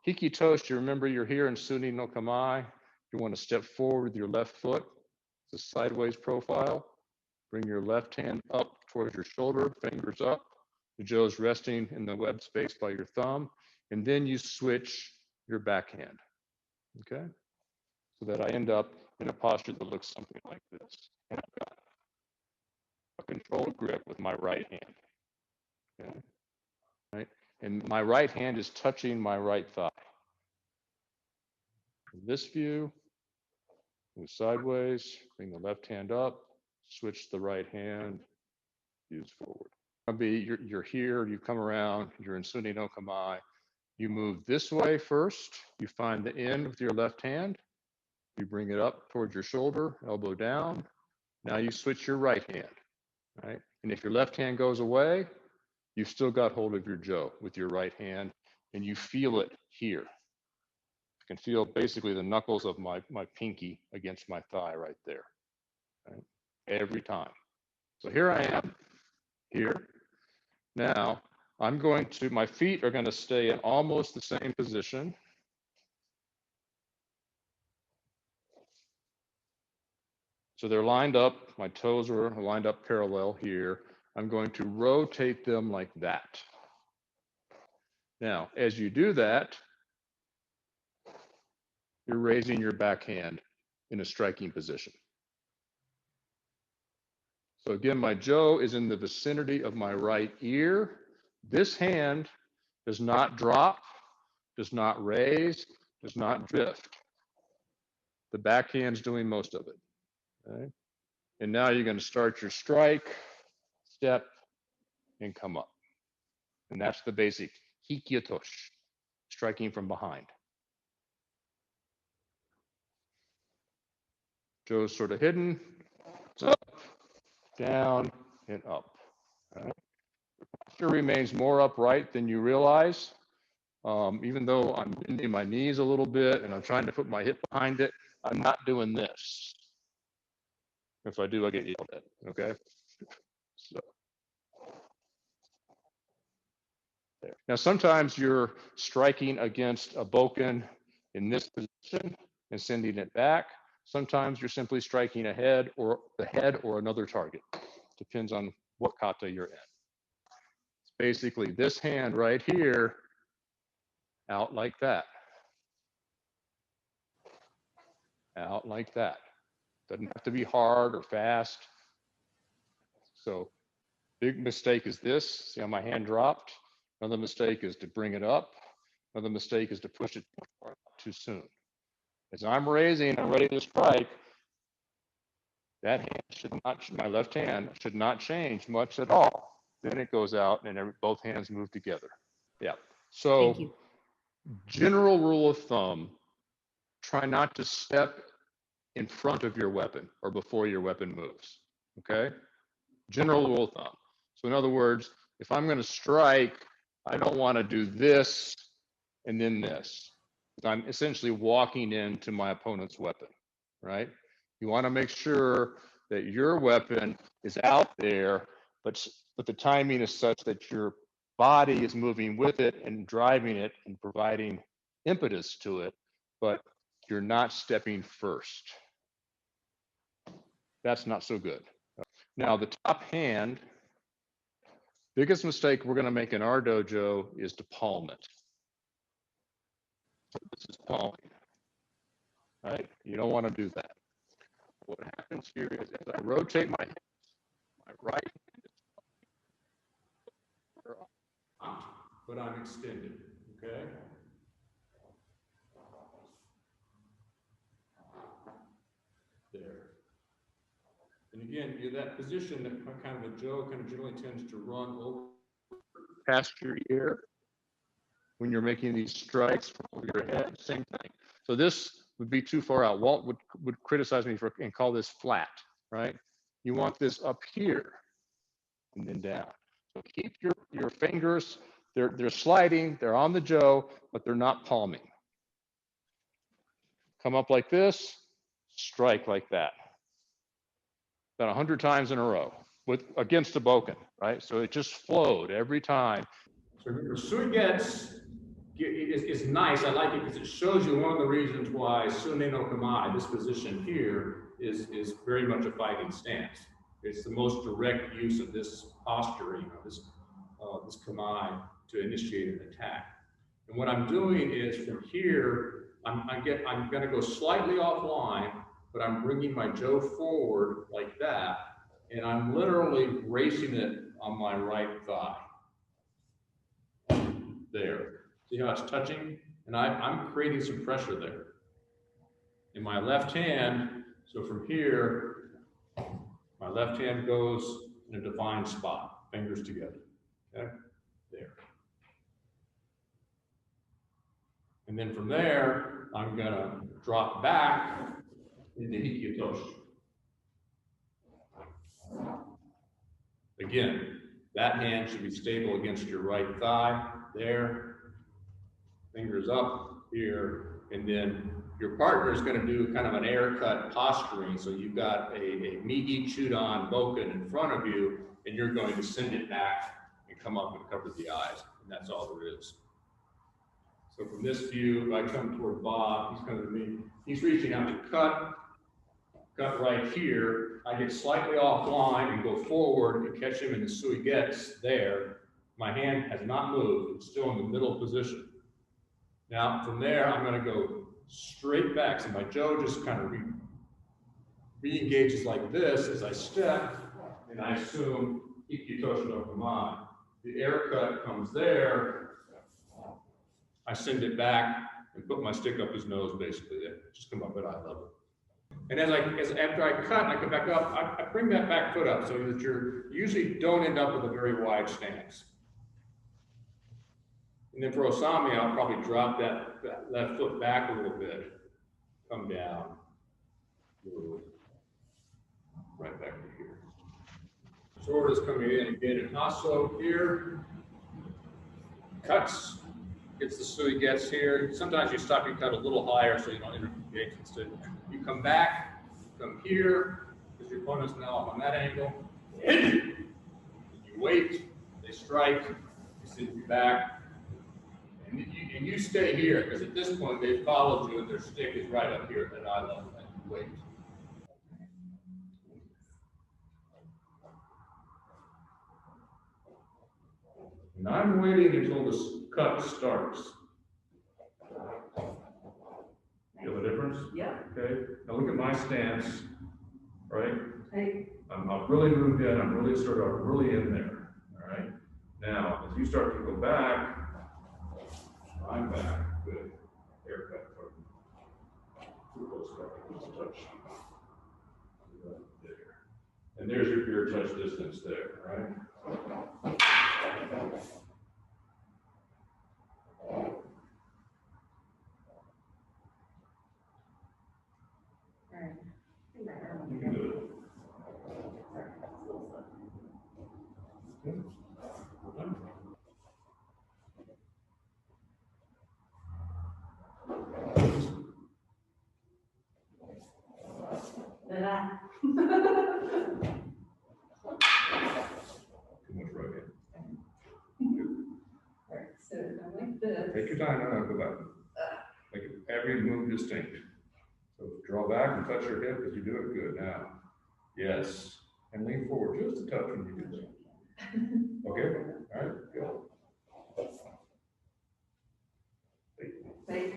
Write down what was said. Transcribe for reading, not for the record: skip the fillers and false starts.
Hikitoshi, remember you're here in Suni no Kamae. You want to step forward with your left foot. It's a sideways profile. Bring your left hand up towards your shoulder, fingers up. The Jo's resting in the web space by your thumb. And then you switch your backhand, okay? So that I end up in a posture that looks something like this. And I've got a controlled grip with my right hand, okay? Right? And my right hand is touching my right thigh. In this view, move sideways, bring the left hand up, switch the right hand, use forward. You're here, you come around, you're in Suni no Kamae. You move this way first, you find the end with your left hand, you bring it up towards your shoulder, elbow down. Now you switch your right hand, right? And if your left hand goes away, you've still got hold of your Jo with your right hand, and you feel it here. You can feel basically the knuckles of my pinky against my thigh right there, right? Every time. So here I am, here. Now, my feet are going to stay in almost the same position. So they're lined up, my toes are lined up parallel here. I'm going to rotate them like that. Now, as you do that, you're raising your backhand in a striking position. So again, my Jo is in the vicinity of my right ear. This hand does not drop, does not raise, does not drift. The backhand's doing most of it. Okay? And now you're going to start your strike, step, and come up. And that's the basic hikitoshi, striking from behind. Jo's sort of hidden. It's up, down, and up. Right? The posture remains more upright than you realize. Even though I'm bending my knees a little bit and I'm trying to put my hip behind it, I'm not doing this. If I do, I get yelled at, okay? So, there. Now, sometimes you're striking against a bokken in this position and sending it back. Sometimes you're simply striking the head or another target. Depends on what kata you're in. It's basically this hand right here out like that. Out like that. Doesn't have to be hard or fast. So big mistake is this. See how my hand dropped? Another mistake is to bring it up. Another mistake is to push it too soon. As I'm raising, I'm ready to strike. That hand should not, my left hand should not change much at all. Then it goes out and both hands move together. Yeah. So general rule of thumb, try not to step in front of your weapon or before your weapon moves, okay? General rule of thumb. So in other words, if I'm going to strike, I don't want to do this and then this. I'm essentially walking into my opponent's weapon, right? You want to make sure that your weapon is out there, but the timing is such that your body is moving with it and driving it and providing impetus to it, but you're not stepping first. That's not so good. Now, the top hand, biggest mistake we're going to make in our dojo is to palm it. So this is palming, right? You don't want to do that. What happens here is as I rotate my hands, my right hand is up, but I'm extended, okay? There. And again, you're that position that kind of a Jo kind of generally tends to run over past your ear when you're making these strikes from over your head, same thing. So this would be too far out. Walt would criticize me for and call this flat, right? You want this up here and then down. So keep your fingers, they're sliding, they're on the Jo, but they're not palming. Come up like this, strike like that. About 100 times in a row against a bokken, right? So it just flowed every time. So remember, Suigetsu, it's nice. I like it because it shows you one of the reasons why Sune no Kamae, this position here, is very much a fighting stance. It's the most direct use of this posture, this Kamae to initiate an attack. And what I'm doing is from here, I'm going to go slightly offline, but I'm bringing my Jo forward like that, and I'm literally bracing it on my right thigh. There. See how it's touching? And I'm creating some pressure there. In my left hand, so from here, my left hand goes in a defined spot, fingers together. Okay? There. And then from there, I'm going to drop back into Hikyotoshi. Again, that hand should be stable against your right thigh. There. Fingers up here. And then your partner is going to do kind of an air cut posturing. So you've got a Migi Chudan Boken in front of you, and you're going to send it back and come up and cover the eyes. And that's all there is. So from this view, if I come toward Bob, he's coming to me. He's reaching out to cut right here. I get slightly offline and go forward and catch him in the Suigetsu there. My hand has not moved. It's still in the middle position. Now, from there, I'm going to go straight back. So my Jo just kind of re-engages like this as I step, and I assume Hikyotoshi no Kamae. The air cut comes there. I send it back and put my stick up his nose, basically. Just come up at eye level. And after I cut and I come back up, I bring that back foot up so that you usually don't end up with a very wide stance. And then for Osami, I'll probably drop that left foot back a little bit, come down, move, right back to here. Sword is coming in again in Hasso here, cuts, gets the Suigetsu here. Sometimes you stop, you cut a little higher so you don't interengage. Instead, you come back, come here, because your opponent's now on that angle. You wait, they strike, you send you back. And you stay here, because at this point they've followed you and their stick is right up here at eye level, and you wait. And I'm waiting until this cut starts. Feel the difference? Yeah. Okay. Now look at my stance, right? Hey. I'm really moved in. I'm really in there. All right. Now, as you start to go back, I'm back. Good. Haircut for too close back. Just touch. Right there. And there's your ear touch distance there, right? You can do it. Too much right hand. Alright, so I'm like this. Take your time, no, go back. Make every move distinct. So draw back and touch your hip as you do it. Good. Now, yes. And lean forward just a touch when you do that. Okay? All right, go. Fake.